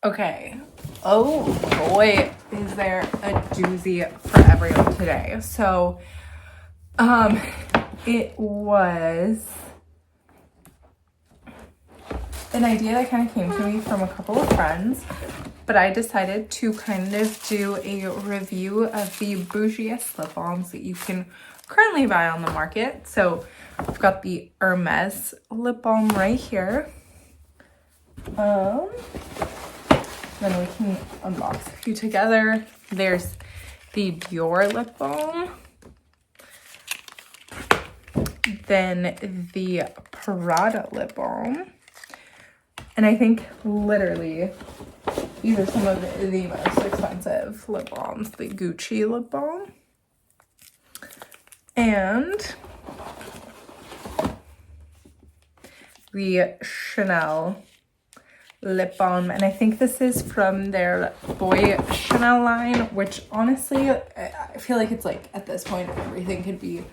Okay. Oh boy, is there a doozy for everyone today. So, it was an idea that kind of came to me from a couple of friends, but I decided to kind of do a review of the bougiest lip balms that you can currently buy on the market. So I've got the Hermes lip balm right here. Then we can unbox a few together. There's the Dior lip balm. Then the Prada lip balm. And I think literally these are some of the most expensive lip balms. The Gucci lip balm. And the Chanel lip balm, and I think this is from their Boy Chanel line, which honestly I feel like it's like at this point everything could be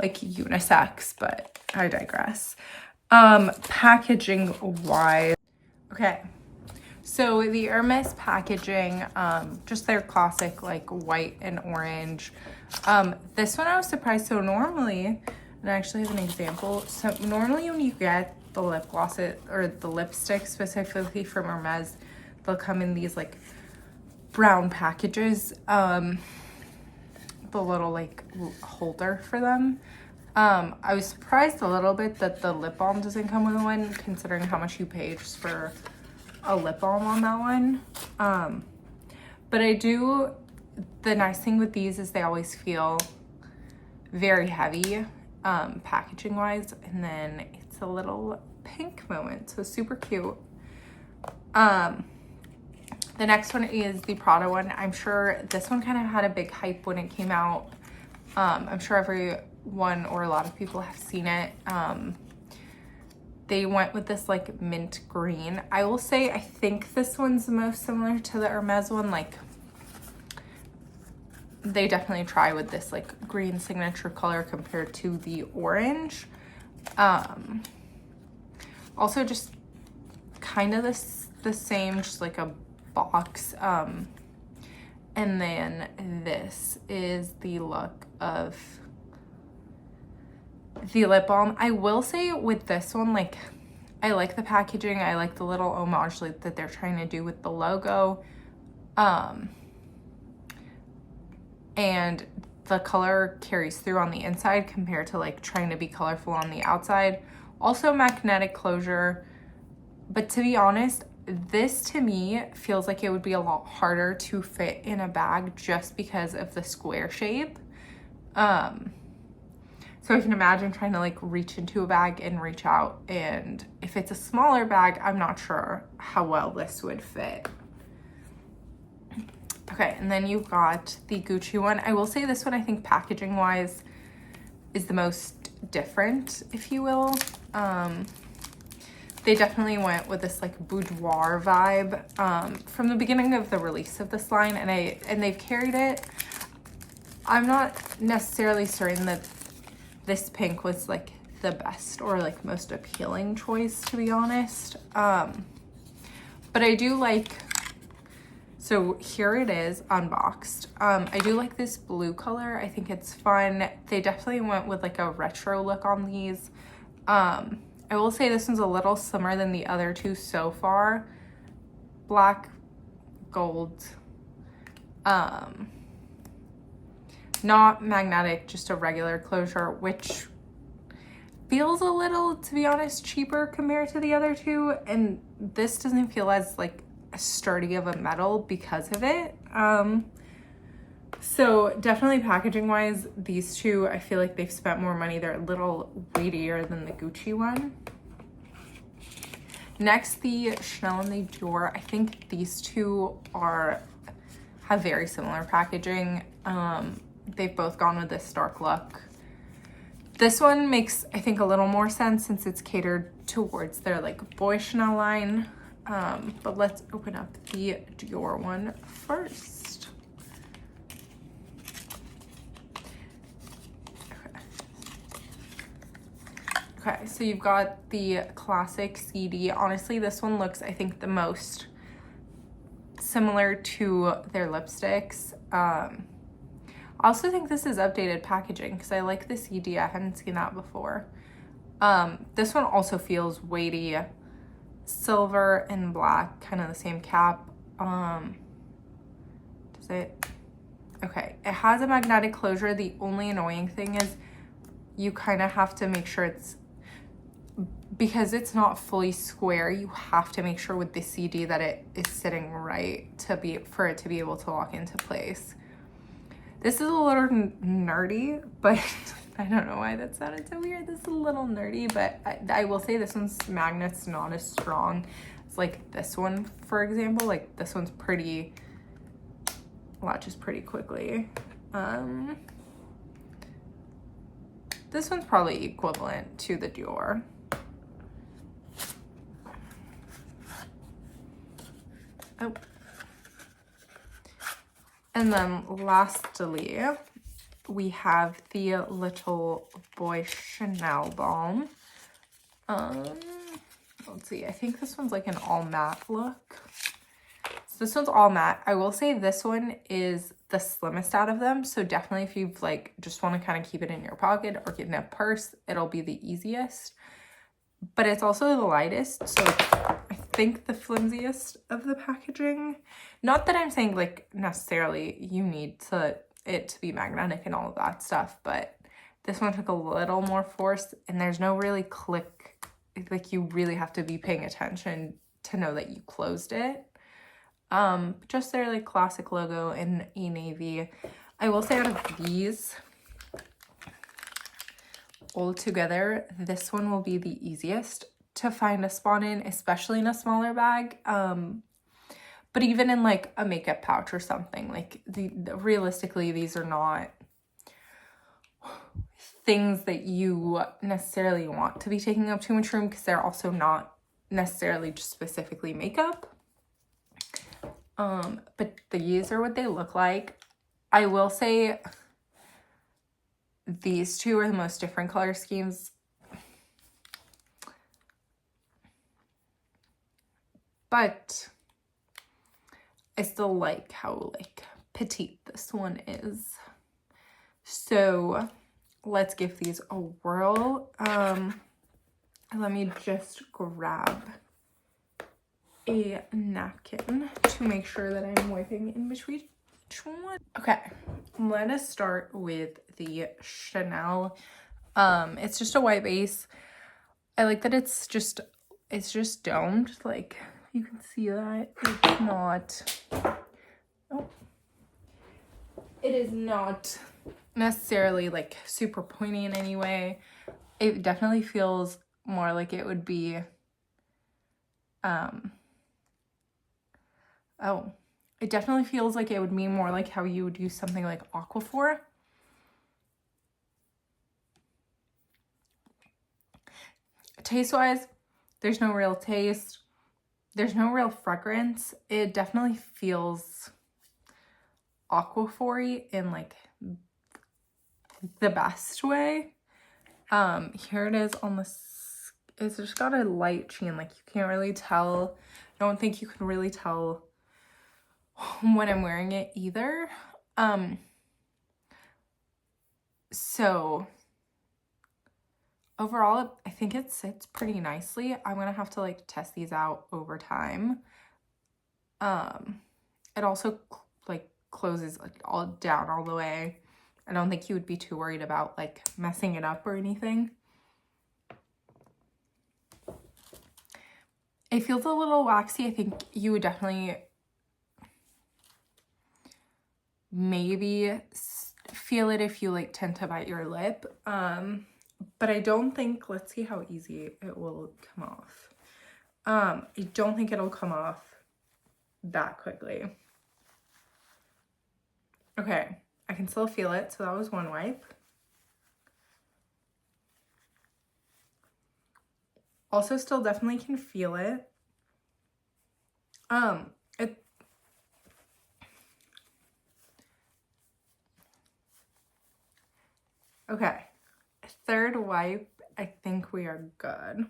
like unisex, but I digress. Packaging wise, okay, so the Hermes packaging, just their classic like white and orange. This one I was surprised. So normally, and I actually have an example, so normally when you get the lip glosses or the lipstick specifically from Hermes, they'll come in these like brown packages, the little like holder for them. I was surprised a little bit that the lip balm doesn't come with one, considering how much you pay just for a lip balm on that one. But the nice thing with these is they always feel very heavy packaging wise, and then it's a little pink moment, so super cute. The next one is the Prada one. I'm sure this one kind of had a big hype when it came out. I'm sure everyone or a lot of people have seen it. They went with this like mint green. I will say I think this one's the most similar to the Hermes one. Like they definitely try with this like green signature color compared to the orange. Also just kind of the same, just like a box. And then this is the look of the lip balm. I will say with this one, like I like the packaging. I like the little homage that they're trying to do with the logo. And the color carries through on the inside compared to like trying to be colorful on the outside. Also magnetic closure, but to be honest, this to me feels like it would be a lot harder to fit in a bag just because of the square shape. So I can imagine trying to like reach into a bag and reach out, and if it's a smaller bag, I'm not sure how well this would fit. Okay, and then you've got the Gucci one. I will say this one, I think packaging wise is the most different, if you will. They definitely went with this like boudoir vibe from the beginning of the release of this line, and they've carried it. I'm not necessarily certain that this pink was like the best or like most appealing choice, to be honest. But I do like, so here it is unboxed. I do like this blue color. I think it's fun. They definitely went with like a retro look on these. I will say this one's a little slimmer than the other two so far. Black, gold, not magnetic, just a regular closure, which feels a little, to be honest, cheaper compared to the other two. And this doesn't feel as like sturdy of a metal because of it. So definitely packaging wise, these two, I feel like they've spent more money. They're a little weightier than the Gucci one. Next, the Chanel and the Dior. I think these two have very similar packaging. They've both gone with this dark look. This one makes, I think, a little more sense since it's catered towards their like Boy Chanel line. But let's open up the Dior one first. Okay, so you've got the classic CD. Honestly, this one looks, I think, the most similar to their lipsticks. I also think this is updated packaging because I like the CD. I hadn't seen that before. This one also feels weighty. Silver and black, kind of the same cap. Does it? Okay, it has a magnetic closure. The only annoying thing is you kind of have to make sure it's, because it's not fully square, you have to make sure with the CD that it is sitting right for it to be able to lock into place. This is a little nerdy, but I don't know why that sounded so weird. This is a little nerdy, but I will say this one's magnet's not as strong as like this one, for example. Like this one's pretty, latches pretty quickly. This one's probably equivalent to the Dior. Oh. And then lastly, we have the Little Boy Chanel Balm. Let's see, I think this one's like an all matte look. So this one's all matte. I will say this one is the slimmest out of them. So definitely if you've like, just want to kind of keep it in your pocket or get in a purse, it'll be the easiest. But it's also the lightest. So I think the flimsiest of the packaging. Not that I'm saying like necessarily you need it to be magnetic and all of that stuff, but this one took a little more force and there's no really click. Like you really have to be paying attention to know that you closed it. Just their like classic logo in a navy. I will say out of these all together, this one will be the easiest to find a spot in, especially in a smaller bag. But even in like a makeup pouch or something, like realistically, these are not things that you necessarily want to be taking up too much room because they're also not necessarily just specifically makeup. But these are what they look like. I will say these two are the most different color schemes. But I still like how like petite this one is. So let's give these a whirl. Let me just grab a napkin to make sure that I'm wiping in between each one. Okay, let us start with the Chanel. It's just a white base. I like that it's just domed. Like you can see that it's not. Oh, it is not necessarily like super pointy in any way. It definitely feels more like it would be. Oh, it definitely feels like it would be more like how you would use something like Aquaphor. Taste-wise, there's no real taste. There's no real fragrance. It definitely feels Aquaphor-y in like the best way. Here it is on the, it's just got a light sheen. Like you can't really tell. I don't think you can really tell when I'm wearing it either. So overall, I think it sits pretty nicely. I'm gonna have to like test these out over time. It also like closes like all down all the way. I don't think you would be too worried about like messing it up or anything. It feels a little waxy. I think you would definitely maybe feel it if you like tend to bite your lip. But I don't think, let's see how easy it will come off. I don't think it'll come off that quickly. Okay, I can still feel it. So that was one wipe. Also still definitely can feel it. Okay, third wipe, I think we are good.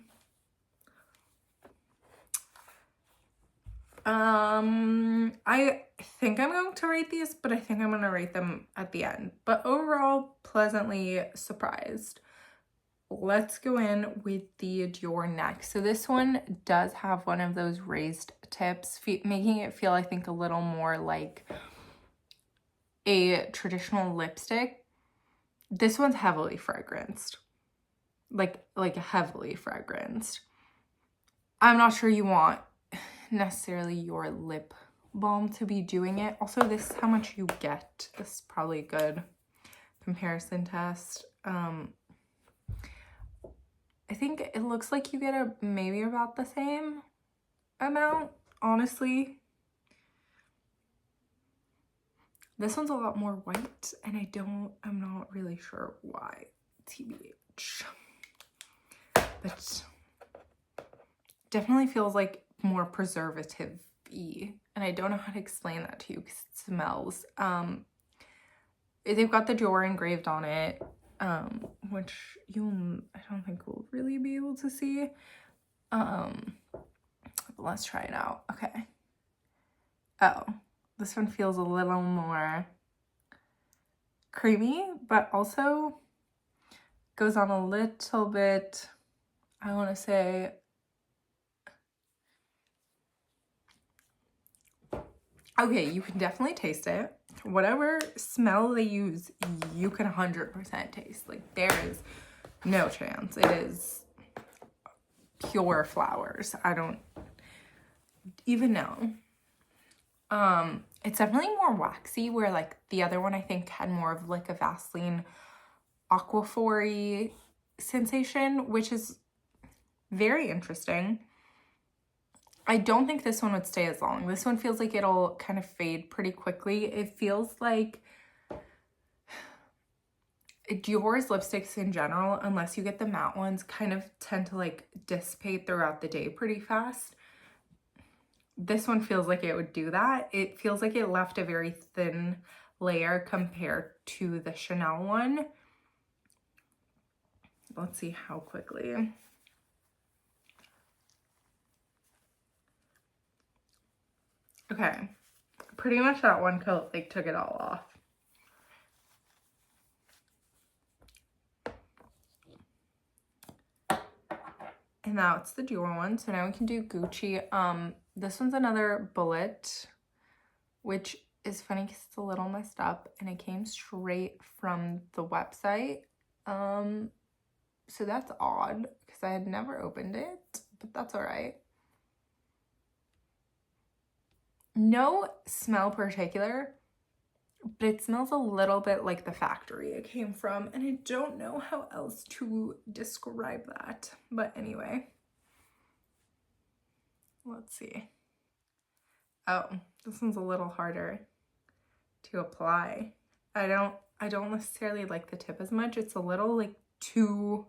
I think I'm going to rate these, but I think I'm going to rate them at the end. But overall, pleasantly surprised. Let's go in with the Dior next. So this one does have one of those raised tips, making it feel, I think, a little more like a traditional lipstick. This one's heavily fragranced. Like heavily fragranced. I'm not sure you want necessarily your lip balm to be doing it. Also, this is how much you get. This is probably a good comparison test. I think it looks like you get maybe about the same amount, honestly. This one's a lot more white, and I'm not really sure why, TBH. But definitely feels like more preservative-y, and I don't know how to explain that to you because it smells. They've got the Dior engraved on it, which I don't think we'll really be able to see. Let's try it out. Okay. Oh, this one feels a little more creamy, but also goes on a little bit, I want to say, okay, you can definitely taste it. Whatever smell they use, you can 100% taste. Like, there is no chance. It is pure flowers. I don't even know. It's definitely more waxy, where like the other one I think had more of like a Vaseline aquaphor-y sensation, which is very interesting. I don't think this one would stay as long. This one feels like it'll kind of fade pretty quickly. It feels like Dior's lipsticks in general, unless you get the matte ones, kind of tend to like dissipate throughout the day pretty fast. This one feels like it would do that. It feels like it left a very thin layer compared to the Chanel one. Let's see how quickly. Okay, pretty much that one coat like took it all off. And now it's the Dior one. So now we can do Gucci. This one's another bullet, which is funny because it's a little messed up and it came straight from the website. So that's odd because I had never opened it, but that's all right. No smell particular, but it smells a little bit like the factory it came from, and I don't know how else to describe that. But anyway, let's see. Oh, this one's a little harder to apply. I don't necessarily like the tip as much. It's a little like too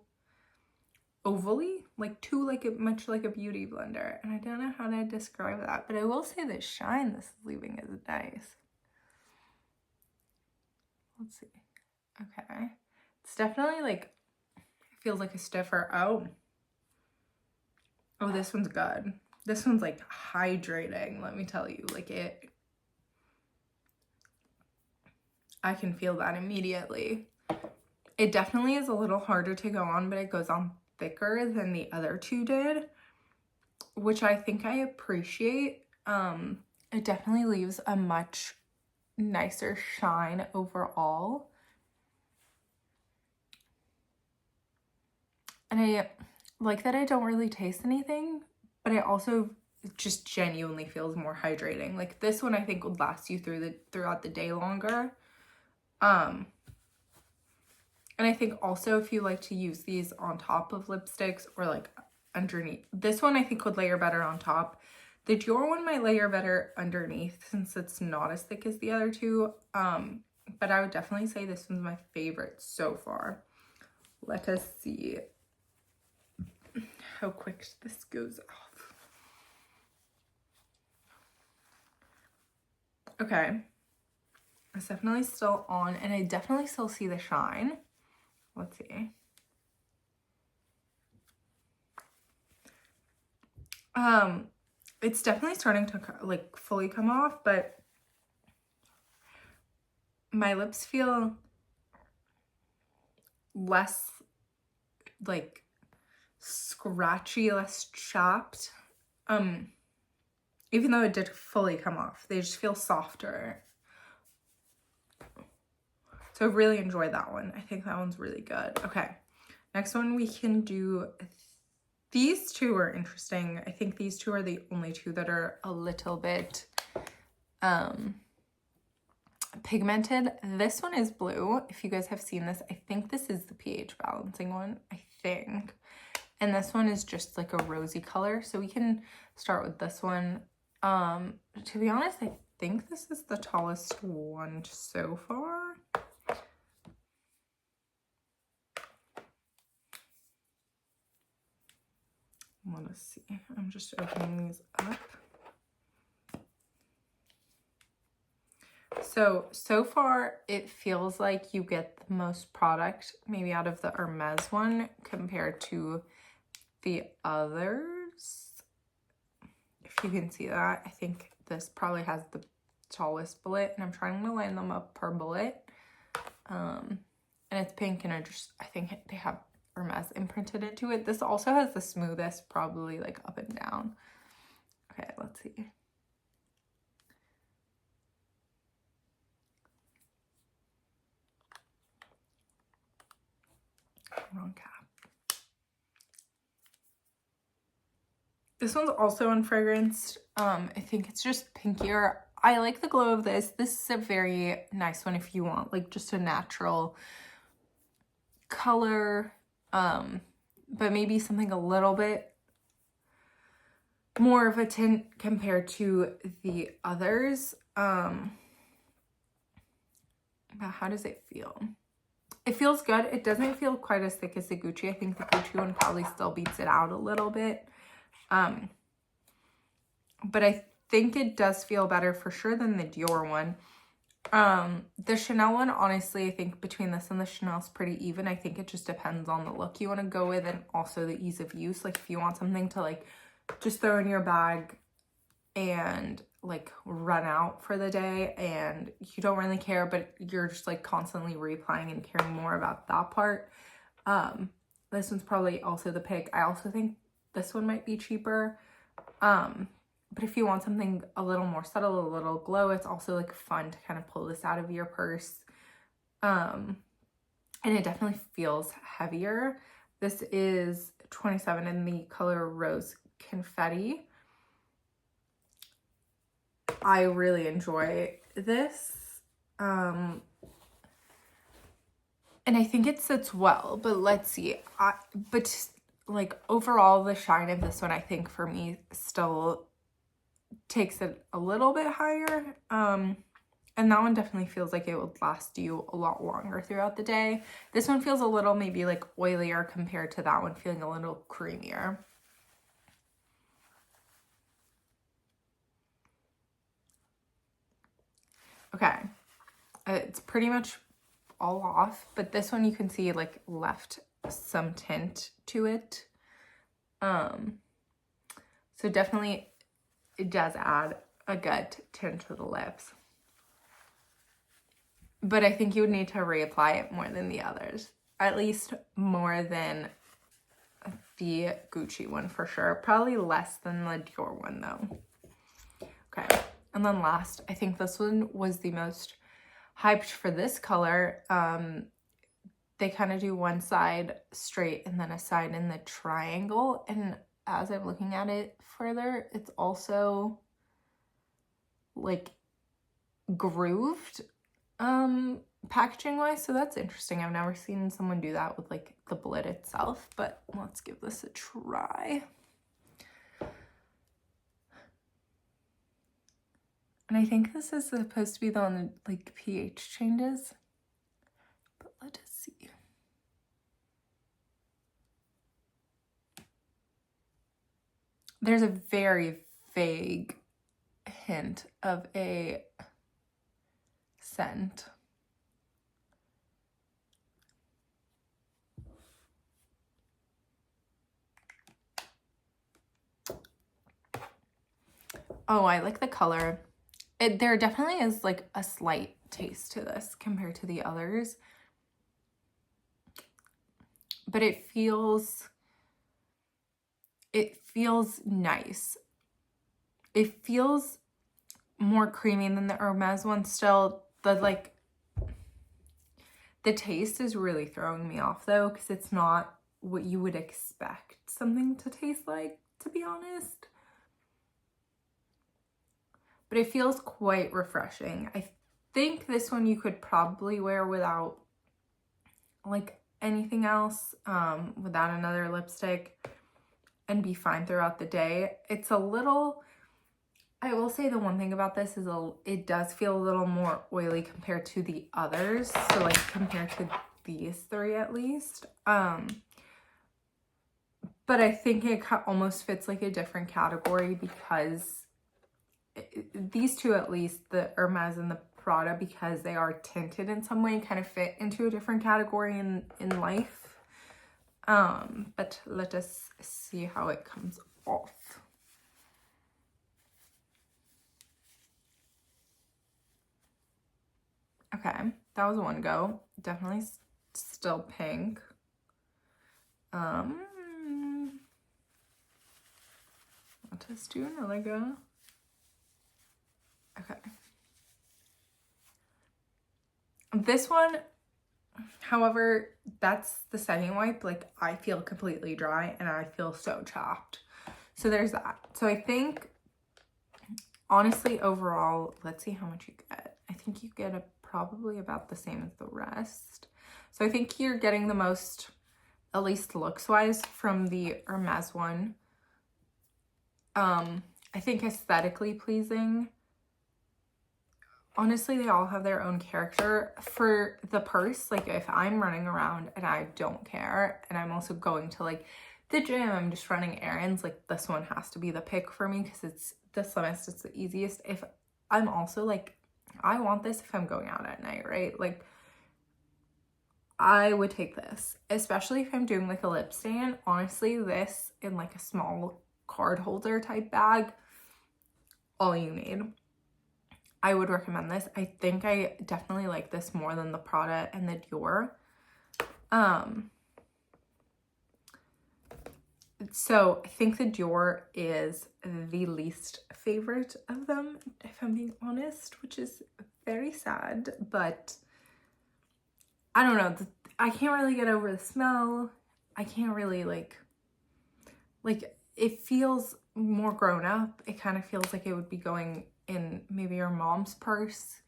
ovally, like too much like a beauty blender, and I don't know how to describe that, but I will say the shine this is leaving is nice. Let's see. Okay, it's definitely like, it feels like a stiffer. Oh, this one's good. This one's like hydrating, let me tell you. Like, I can feel that immediately. It definitely is a little harder to go on, but it goes on thicker than the other two did, which I think I appreciate. It definitely leaves a much nicer shine overall. And I like that I don't really taste anything, but I also just genuinely feels more hydrating. Like, this one I think would last you throughout the day longer. And I think also if you like to use these on top of lipsticks or like underneath, this one I think would layer better on top. The Dior one might layer better underneath since it's not as thick as the other two. But I would definitely say this one's my favorite so far. Let us see how quick this goes off. Okay, it's definitely still on, and I definitely still see the shine. Let's see. It's definitely starting to like fully come off, but my lips feel less like scratchy, less chapped. Even though it did fully come off, they just feel softer. So I really enjoyed that one. I think that one's really good. Okay, next one we can do. These two are interesting. I think these two are the only two that are a little bit pigmented. This one is blue. If you guys have seen this, I think this is the pH balancing one, I think. And this one is just like a rosy color. So we can start with this one. To be honest, I think this is the tallest one so far. Let us see. I'm just opening these up. So far it feels like you get the most product maybe out of the Hermes one compared to the others. If you can see that, I think this probably has the tallest bullet, and I'm trying to line them up per bullet. And it's pink, and I think they have Hermes imprinted into it. This also has the smoothest, probably like up and down. Okay, let's see. Wrong cap. This one's also unfragranced. I think it's just pinkier. I like the glow of this. This is a very nice one if you want like just a natural color, but maybe something a little bit more of a tint compared to the others. But how does it feel? It feels good. It doesn't feel quite as thick as the Gucci. I think the Gucci one probably still beats it out a little bit. But I think it does feel better for sure than the Dior one. The Chanel one, honestly, I think between this and the Chanel is pretty even. I think it just depends on the look you want to go with and also the ease of use. Like if you want something to like just throw in your bag and like run out for the day and you don't really care, but you're just like constantly reapplying and caring more about that part. This one's probably also the pick. I also think this one might be cheaper. But if you want something a little more subtle, a little glow, it's also like fun to kind of pull this out of your purse. And it definitely feels heavier. This is 27 in the color Rose Confetti. I really enjoy this. And I think it sits well, but let's see. But like overall, the shine of this one, I think for me still takes it a little bit higher. And that one definitely feels like it would last you a lot longer throughout the day. This one feels a little maybe like oilier compared to that one feeling a little creamier. Okay, it's pretty much all off, but this one you can see like left some tint to it. So definitely it does add a good tint to the lips. But I think you would need to reapply it more than the others. At least more than the Gucci one for sure. Probably less than the Dior one though. Okay, and then last, I think this one was the most hyped for this color. They kind of do one side straight and then a side in the triangle. And as I'm looking at it further, it's also like grooved packaging wise, so that's interesting. I've never seen someone do that with like the bullet itself, but let's give this a try. And I think this is supposed to be the one that like pH changes, but let us see. There's a very vague hint of a scent. Oh, I like the color. There definitely is like a slight taste to this compared to the others. But it feels nice. It feels more creamy than the Hermes one still. The taste is really throwing me off though, because it's not what you would expect something to taste like, to be honest. But it feels quite refreshing. I think this one you could probably wear without like anything else, without another lipstick, and be fine throughout the day. It's a little, I will say the one thing about this is it does feel a little more oily compared to the others. So like compared to these three at least. But I think it almost fits like a different category because these two, at least the Hermes and the Prada, because they are tinted in some way, kind of fit into a different category in life. But let us see how it comes off. Okay, that was one go. Definitely still pink. I'll just do another go. Okay. This one, however, that's the second wipe. Like, I feel completely dry and I feel so chapped. So there's that. So I think, honestly, overall, let's see how much you get. I think you get probably about the same as the rest. So I think you're getting the most, at least looks-wise, from the Hermes one. I think aesthetically pleasing. Honestly, they all have their own character. For the purse, like if I'm running around and I don't care, and I'm also going to like the gym, I'm just running errands, like this one has to be the pick for me because it's the slimmest, it's the easiest. If I'm also like, I want this if I'm going out at night, right? Like I would take this, especially if I'm doing like a lip stand. Honestly, this in like a small card holder type bag, all you need. I would recommend this. I think I definitely like this more than the Prada and the Dior. So I think the Dior is the least favorite of them, if I'm being honest, which is very sad, but I don't know. I can't really get over the smell. I can't really like it feels more grown up. It kind of feels like it would be going in maybe your mom's purse.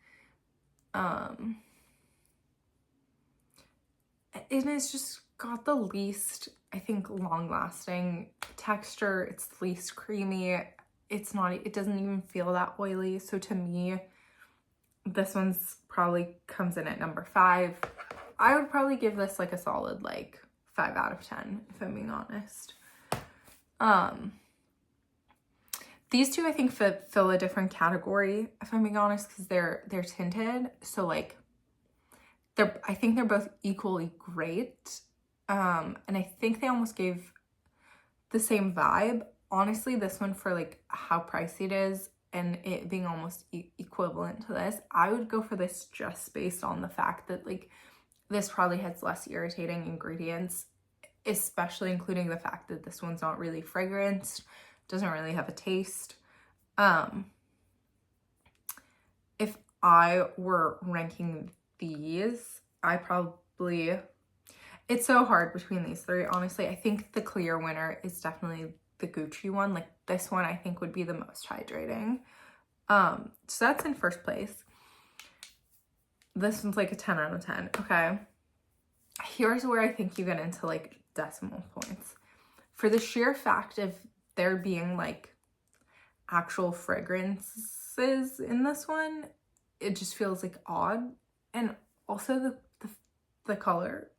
It has just got the least, I think, long-lasting texture. It's the least creamy. It doesn't even feel that oily. So to me, this one's probably comes in at number 5. I would probably give this like a solid like 5 out of 10, if I'm being honest. These two I think fill a different category, if I'm being honest, because they're tinted. So like I think they're both equally great. And I think they almost gave the same vibe. Honestly, this one, for like how pricey it is and it being almost equivalent to this, I would go for this just based on the fact that like this probably has less irritating ingredients, especially including the fact that this one's not really fragranced, doesn't really have a taste. If I were ranking these, it's so hard between these three, honestly. I think the clear winner is definitely the Gucci one. Like this one I think would be the most hydrating. So that's in first place. This one's like a 10 out of 10. Okay, here's where I think you get into like decimal points. For the sheer fact of there being like actual fragrances in this one, it just feels like odd. And also the color,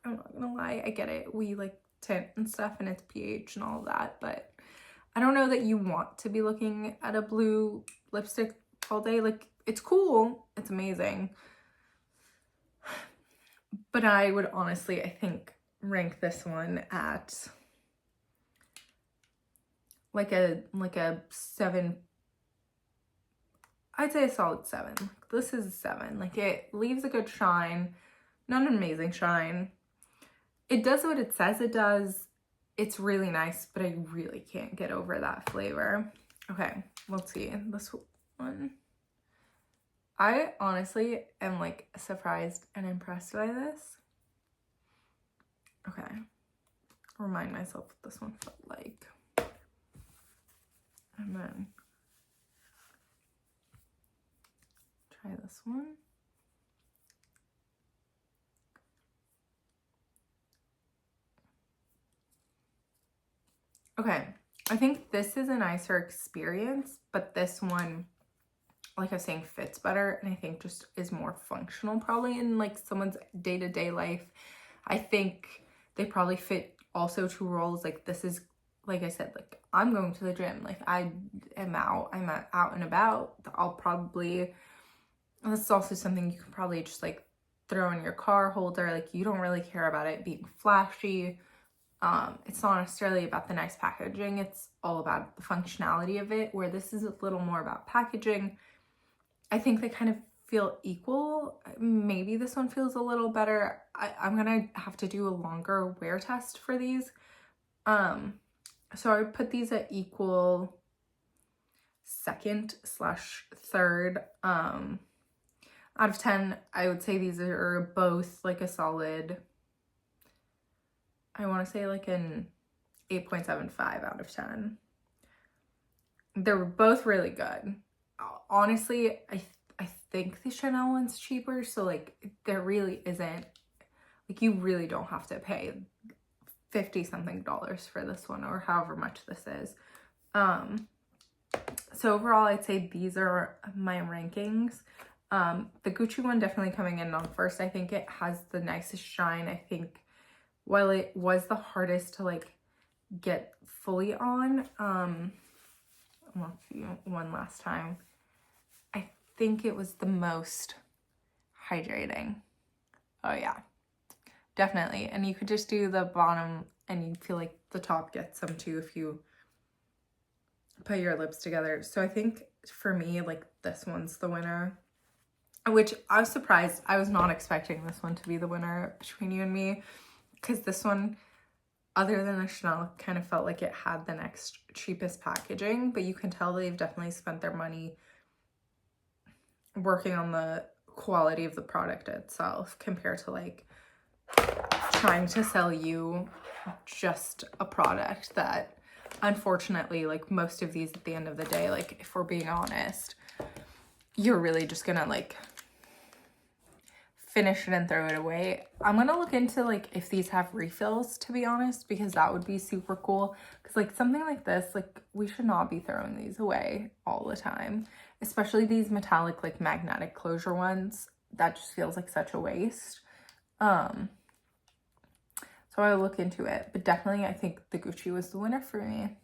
I'm not gonna lie, I get it, we like tint and stuff and it's pH and all that, but I don't know that you want to be looking at a blue lipstick all day. Like it's cool, it's amazing, but I would honestly, I think, rank this one at like a 7 I'd say a solid 7. This is a 7. Like, it leaves a good shine, not an amazing shine. It does what it says it does. It's really nice, but I really can't get over that flavor. Okay, let's see. This one. I honestly am like surprised and impressed by this. Okay. Remind myself what this one felt like. And then try this one. Okay, I think this is a nicer experience, but this one, like I was saying, fits better, and I think just is more functional probably in like someone's day-to-day life. I think they probably fit also to roles. Like, this is, like I said, like I'm going to the gym, like I'm out and about. I'll probably, this is also something you can probably just like throw in your car holder. Like, you don't really care about it being flashy. It's not necessarily about the nice packaging, it's all about the functionality of it, where this is a little more about packaging. I think they kind of feel equal. Maybe this one feels a little better. I'm gonna have to do a longer wear test for these. So I would put these at equal 2nd/3rd. Out of 10, I would say these are both like a solid, I want to say like an 8.75 out of 10. They're both really good. Honestly, I think the Chanel one's cheaper, so like there really isn't, like you really don't have to pay 50 something dollars for this one, or however much this is. So overall, I'd say these are my rankings. The Gucci one definitely coming in on first. I think it has the nicest shine. I think while it was the hardest to like get fully on, let's see one last time, I think it was the most hydrating. Oh yeah, definitely. And you could just do the bottom and you feel like the top gets some too if you put your lips together. So I think for me, like this one's the winner, which I was surprised. I was not expecting this one to be the winner between you and me, because this one, other than the Chanel, kind of felt like it had the next cheapest packaging, but you can tell they've definitely spent their money working on the quality of the product itself compared to like trying to sell you just a product that, unfortunately, like most of these at the end of the day, like if we're being honest, you're really just gonna like finish it and throw it away. I'm gonna look into like if these have refills, to be honest, because that would be super cool. Because like something like this, like we should not be throwing these away all the time, especially these metallic like magnetic closure ones. That just feels like such a waste. So I'll look into it, but definitely I think the Gucci was the winner for me.